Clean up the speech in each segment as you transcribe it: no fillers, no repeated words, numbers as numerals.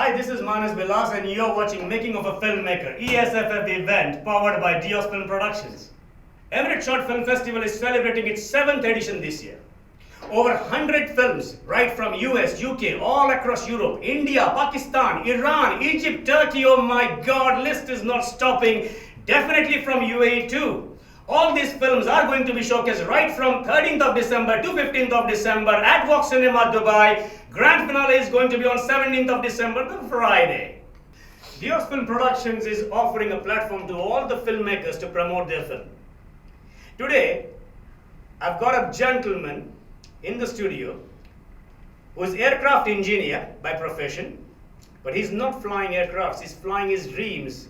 Hi, this is Manas Vilas and you're watching Making of a Filmmaker, ESFF event powered by Dios Film Productions. Emirates Short Film Festival is celebrating its 7th edition this year. Over 100 films, right from US, UK, all across Europe, India, Pakistan, Iran, Egypt, Turkey, oh my god, list is not stopping. Definitely from UAE too. All these films are going to be showcased right from 13th of December to 15th of December at Vox Cinema Dubai. Grand finale is going to be on 17th of December, the Friday. Dios Film Productions is offering a platform to all the filmmakers to promote their film. Today, I've got a gentleman in the studio who's aircraft engineer by profession, but he's not flying aircrafts, he's flying his dreams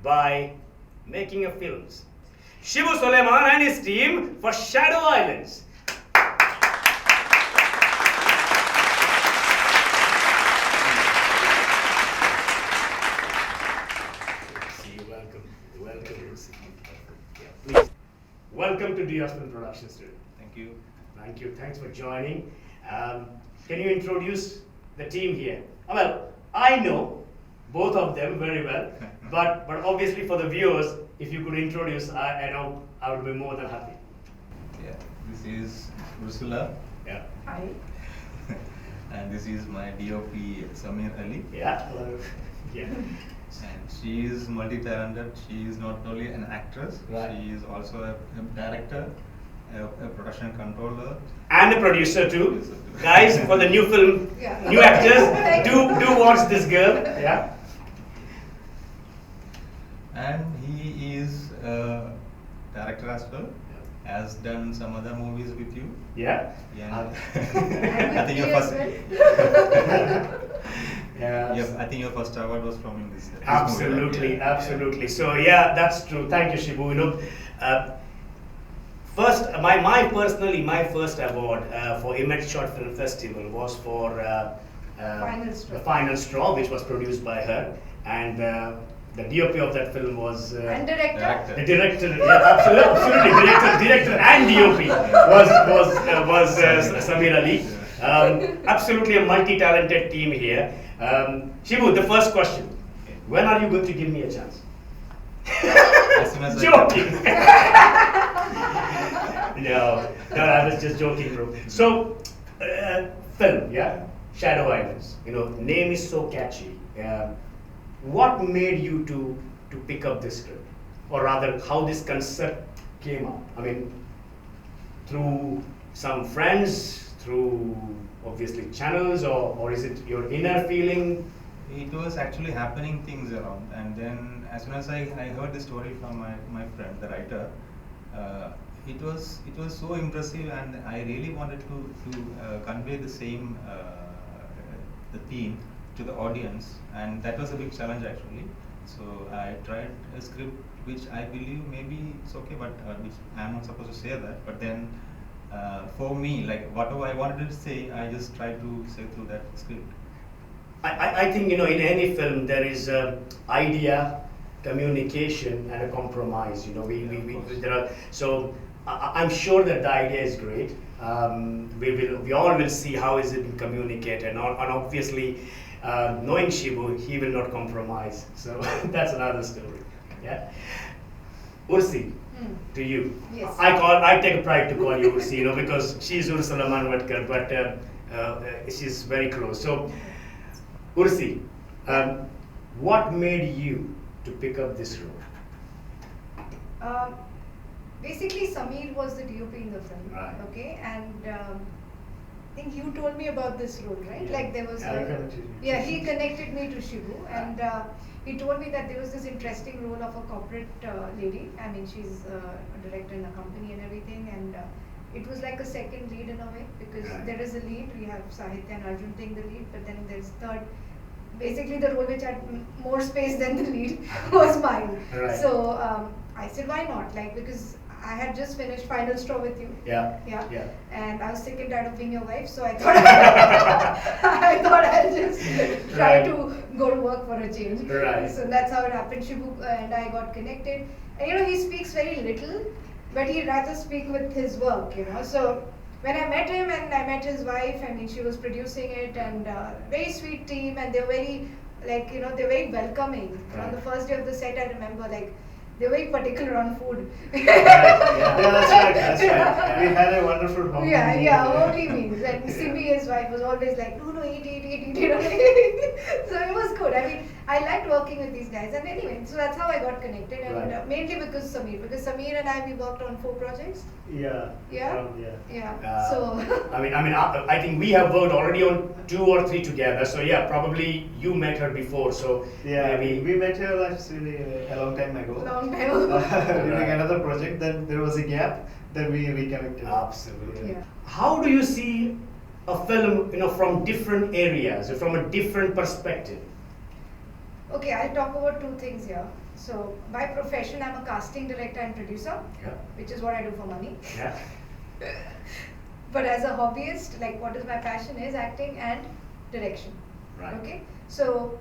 by making a films. Shibu Suleiman and his team for Shadow Islands. Please. Welcome to Dios Film Productions today. Thank you. Thank you. Thanks for joining. Can you introduce the team here? Well, I know both of them very well, but obviously for the viewers, if you could introduce, I know I would be more than happy. Yeah, this is Ursula. Yeah. Hi. And this is my DOP Samir Ali. Yeah. Hello. Yeah. And she is multi-talented. She is not only an actress, Right. she is also a director, a production controller. And a producer too. Guys, for the new film, Yeah. new actors, do watch this girl. Yeah. And he is a director as well. Has done some other movies with you. Yeah. Yeah. And I with think me your as first. Yeah. Yep, I think your first award was from in this. Absolutely, movie, right? absolutely. So yeah, that's true. Thank you, Shibu. You know, first, my first award for Image Short Film Festival was for Final Straw. The Final Straw, which was produced by her, and the DOP of that film was. And director. The director, yeah, absolutely, director and DOP was Samir Ali. Absolutely a multi-talented team here. Shibu, the first question: when are you going to give me a chance? As soon as I Joking. No, I was just joking, bro. So, film, yeah, Shadow Islands. You know, name is so catchy. What made you to pick up this script, or rather, how this concept came up? I mean, through some friends, through obviously channels, or is it your inner feeling? It was actually happening things around, and then as soon as I heard the story from my friend, the writer, it was so impressive, and I really wanted to convey the same the theme to the audience, and that was a big challenge actually. So I tried a script which I believe maybe it's okay, but which I'm not supposed to say that. But then for me, like whatever I wanted to say, I just tried to say through that script. I think, you know, in any film there is idea, communication, and a compromise. You know, there are, so I'm sure that the idea is great. We all will see how is it communicated, and obviously knowing Shibu, he will not compromise. So that's another story. Yeah. Ursi, to you. Yes. I take pride to call you Ursi, you know, because she's Ursula Manvatkar, but she's very close. So, Ursi, what made you to pick up this role? Basically, Samir was the DOP in the film. Right. Okay, and I think you told me about this role, right? Yeah. Like there was. Yeah, I connected you. Yeah, he connected me to Shibu, and he told me that there was this interesting role of a corporate lady. I mean, she's a director in a company and everything, and it was like a second lead in a way, because Right. there is a lead. We have Sahitya and Arjun playing the lead, but then there's third. Basically, the role which had more space than the lead was mine. Right. So I said, why not? Like, because I had just finished Final Straw with you. Yeah. Yeah. Yeah. And I was sick and tired of being your wife, so I thought I thought I'll just try Right. to go to work for a change. Right. So that's how it happened. Shibu and I got connected. And you know, he speaks very little, but he'd rather speak with his work, you know. So when I met him and I met his wife, I mean, she was producing it, and very sweet team, and they're very, like, they're very welcoming. On the first day of the set, I remember, like, they're very particular on food. Yeah, that's right. That's right. We had a wonderful home. homely meals. And Simi, his wife, was always like, no, eat. So it was good. I mean, I liked working with these guys. And anyway, so that's how I got connected. And Right. mainly because Sameer and I, we worked on 4 projects. Yeah. Yeah? Yeah. So, I think we have worked already on 2 or 3 together. So yeah, probably you met her before. So Yeah, maybe. we met her actually a long time ago. long time ago. During another project, then there was a gap, then we reconnected. Absolutely. Yeah. How do you see a film, from different areas, from a different perspective? Okay, I'll talk about 2 things here. So, by profession, I'm a casting director and producer, Yeah. which is what I do for money. Yeah. But as a hobbyist, like, what is my passion is acting and direction. Right. Okay, so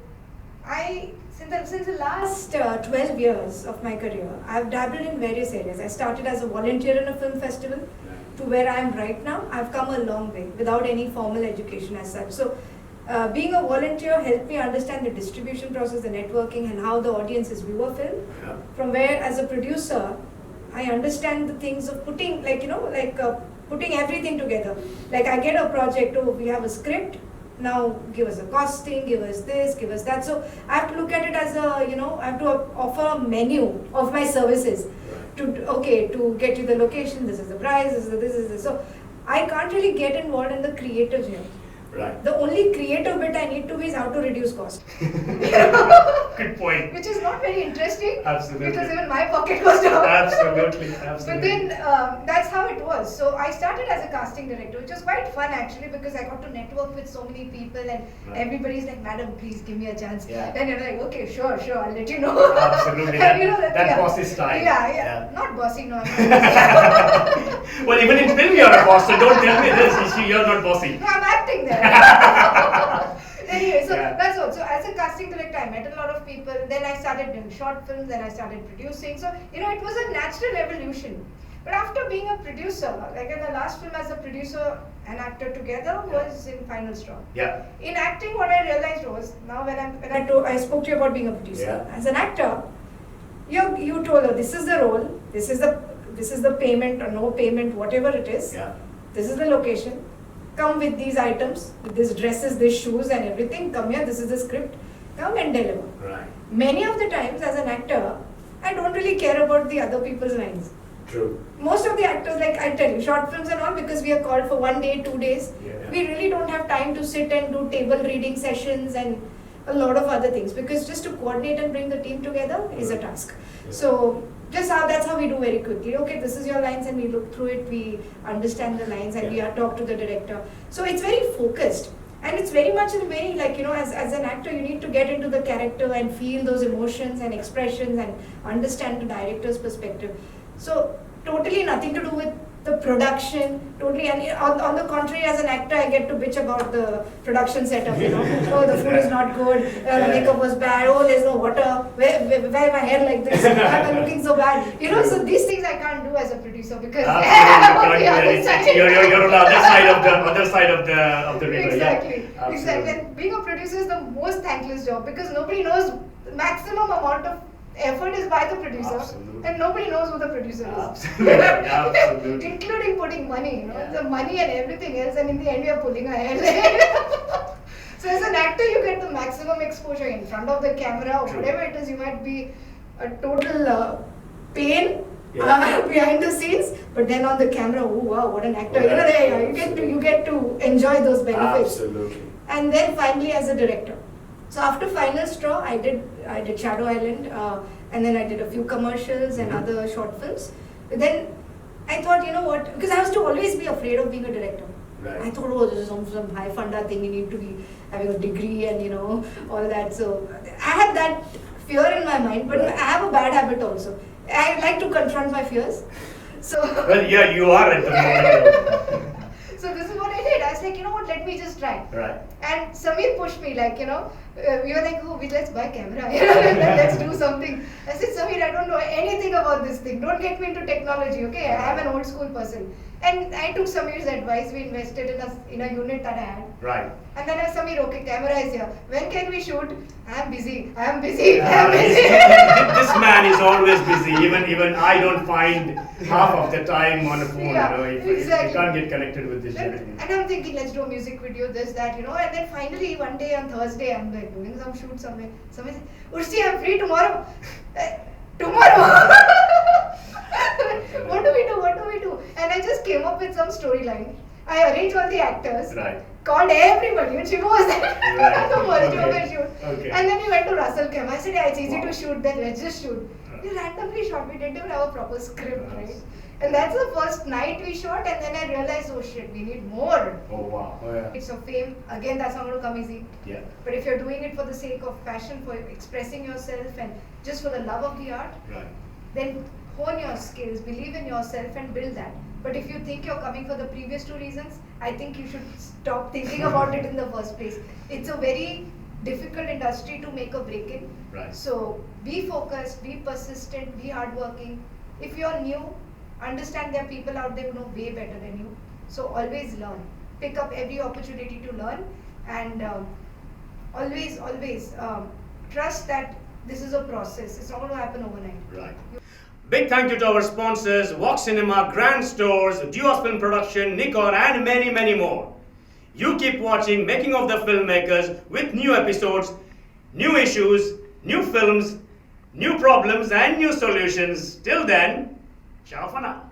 since the last 12 years of my career, I've dabbled in various areas. I started as a volunteer in a film festival to where I am right now. I've come a long way without any formal education as such. So, being a volunteer helped me understand the distribution process, the networking, and how the audiences view a film. Yeah. From where, as a producer, I understand the things of putting, putting everything together. Like, I get a project, we have a script, now give us a costing, give us this, give us that. So I have to look at it as I have to offer a menu of my services to get you the location, this is the price, this is this. So I can't really get involved in the creative here. Right. The only creative bit I need to be is how to reduce cost. Good point. Which is not very interesting. Absolutely. Because even my pocket was down. Absolutely. But then that's how it was. So I started as a casting director, which was quite fun actually, because I got to network with so many people, and everybody's like, "Madam, please give me a chance." Yeah. And you're like, "Okay, sure, I'll let you know." Absolutely. And That bossy style. Yeah. Not bossy, no. I'm not bossy. Well, even in film you're a boss, so don't tell me this. You're not bossy. No, I'm acting there. Anyway, so Yeah. that's all. So as a casting director, I met a lot of people. Then I started doing short films. Then I started producing. So it was a natural evolution. But after being a producer, like in the last film as a producer and actor together was in Final Straw. Yeah. In acting, what I realized was now I spoke to you about being a producer. Yeah. As an actor, you told her this is the role, this is the payment or no payment, whatever it is. Yeah. This is the location. Come with these items, with these dresses, these shoes and everything. Come here, this is the script. Come and deliver. Right. Many of the times as an actor, I don't really care about the other people's lines. True. Most of the actors, like I tell you, short films and all, because we are called for 1 day, 2 days, Yeah. we really don't have time to sit and do table reading sessions and a lot of other things, because just to coordinate and bring the team together is a task. Yeah. So that's how we do very quickly. Okay, this is your lines, and we look through it, we understand the lines, and we Yeah. talk to the director. So it's very focused. And it's very much in a way as an actor, you need to get into the character and feel those emotions and expressions and understand the director's perspective. So totally nothing to do with the production, totally. And on the contrary, as an actor, I get to bitch about the production setup. Oh, the food is not good, the makeup was bad. Oh, there's no water. Why my hair like this? Why am I looking so bad? So these things I can't do as a producer because Absolutely. on the other side. You're on the other side of the river. Exactly. Yeah. Exactly. And being a producer is the most thankless job because nobody knows the maximum amount of effort is by the producer, Absolutely. and nobody knows who the producer is. Absolutely. Absolutely. Including putting money, Yeah. the money and everything else, and in the end we are pulling our hair. So as an actor, you get the maximum exposure in front of the camera or True. whatever it is. You might be a total pain. Yeah. Behind the scenes, but then on the camera, oh wow, what an actor! Yeah. You get to enjoy those benefits. Absolutely. And then finally as a director. So after Final Straw, I did Shadow Island, and then I did a few commercials and other short films. But then I thought, what? Because I was to always be afraid of being a director. Right. I thought, oh, this is some high funda thing. You need to be having a degree and all that. So I had that fear in my mind, but Right. I have a bad habit also. I like to confront my fears. So. Well, yeah, you are at the moment. So this is what I did. I was like, what? Let me just try. Right. And Sameer pushed me, like, we were like, oh, let's buy camera. Let's do something. I said, Sameer, I don't know anything about this thing. Don't get me into technology, okay? I'm an old school person. And I took Sameer's advice. We invested in a unit that I had. Right. And then I asked Sameer, okay, camera is here. When can we shoot? I'm busy. I'm busy. I'm This busy. this man is always busy. Even I don't find half of the time on a phone. Yeah, you know, if exactly. you can't get connected with this. And I'm thinking, let's do a music video, this, that, you know. And then finally, one day on Thursday, I'm like doing some shoot somewhere. Somebody said, Ursi, I'm free tomorrow. Tomorrow. What do we do? What do we do? And I just came up with some storyline. I arranged all the actors. Right. Called everybody. And Shivu was there. Right. The first day of Okay. the shoot. Okay. And then we went to Russell Khem. I said, yeah, it's easy Wow. to shoot. Then let's just shoot. We randomly shot. We didn't even have a proper script, Yes. right? And that's the first night we shot. And then I realized, oh shit, we need more. Oh wow. Oh yeah. It's a fame. Again, that's not going to come easy. Yeah. But if you're doing it for the sake of passion, for expressing yourself, and just for the love of the art, Right. then hone your skills, believe in yourself, and build that. But if you think you're coming for the previous two reasons, I think you should stop thinking about it in the first place. It's a very difficult industry to make a break in. Right. So be focused, be persistent, be hardworking. If you're new, understand there are people out there who know way better than you. So always learn. Pick up every opportunity to learn, and always trust that this is a process. It's not going to happen overnight. Right. Big thank you to our sponsors, Vox Cinema, Grand Stores, Duos Film Production, Nikon, and many, many more. You keep watching Making of the Filmmakers with new episodes, new issues, new films, new problems, and new solutions. Till then, ciao for now.